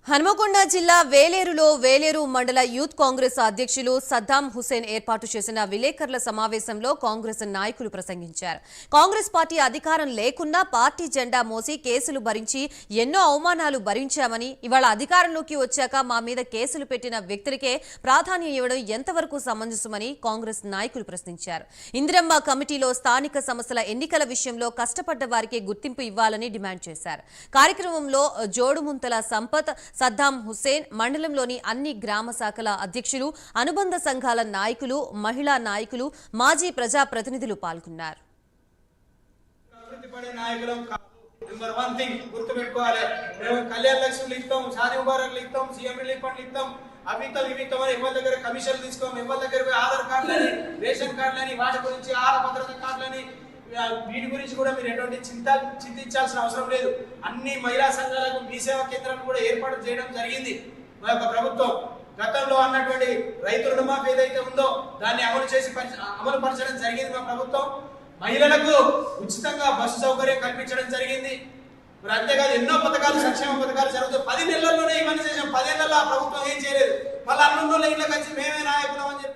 హనుమకొండ జిల్లా వేలేరులో వేలేరు మండల యూత్ కాంగ్రెస్ అధ్యక్షులు సద్దాం హుసేన్ ఏర్పాటు చేసిన విలేకరుల సమావేశంలో కాంగ్రెస్ నాయకులు ప్రసంగించారు. కాంగ్రెస్ పార్టీ అధికారం లేకున్నా పార్టీ జెండా మోసి కేసులు భరించి ఎన్నో అవమానాలు భరించామని, ఇవాళ అధికారంలోకి వచ్చాక మా మీద కేసులు పెట్టిన వ్యక్తులకే ప్రాధాన్యం ఇవ్వడం ఎంతవరకు సమంజసమని కాంగ్రెస్ నాయకులు ప్రశ్నించారు. ఇందిరమ్మ కమిటీలో స్థానిక సంస్థల ఎన్నికల విషయంలో కష్టపడ్డ వారికి గుర్తింపు ఇవ్వాలని డిమాండ్ చేశారు. కార్యక్రమంలో జోడుముంతల సంపత్, సద్దాం హుసేన్, మండలంలోని అన్ని గ్రామ శాఖల అధ్యక్షులు, అనుబంధ సంఘాల నాయకులు, మహిళా నాయకులు, మాజీ ప్రజాప్రతినిధులు పాల్గొన్నారు. వీటి గురించి కూడా మీరు ఎటువంటి చింతించాల్సిన అవసరం లేదు. అన్ని మహిళా సంఘాలకు మీ సేవా కేంద్రాలు కూడా ఏర్పాటు చేయడం జరిగింది మా యొక్క ప్రభుత్వం. గతంలో అన్నటువంటి రైతు రుణమాఫీ ఏదైతే ఉందో దాన్ని అమలు పరచడం జరిగింది మా ప్రభుత్వం. మహిళలకు ఉచితంగా బస్సు సౌకర్యం కల్పించడం జరిగింది. మరి అంతేకాదు ఎన్నో పథకాలు, సంక్షేమ పథకాలు జరుగుతాయి. 10 నెలల్లోనే ఇవన్నీ చేసాం. 10 ఏళ్ళలో ప్రభుత్వం ఏం చేయలేదు. మళ్ళీ అన్నుల్లో ఇళ్ళకి వచ్చి మేమే నాయకులం అని చెప్పి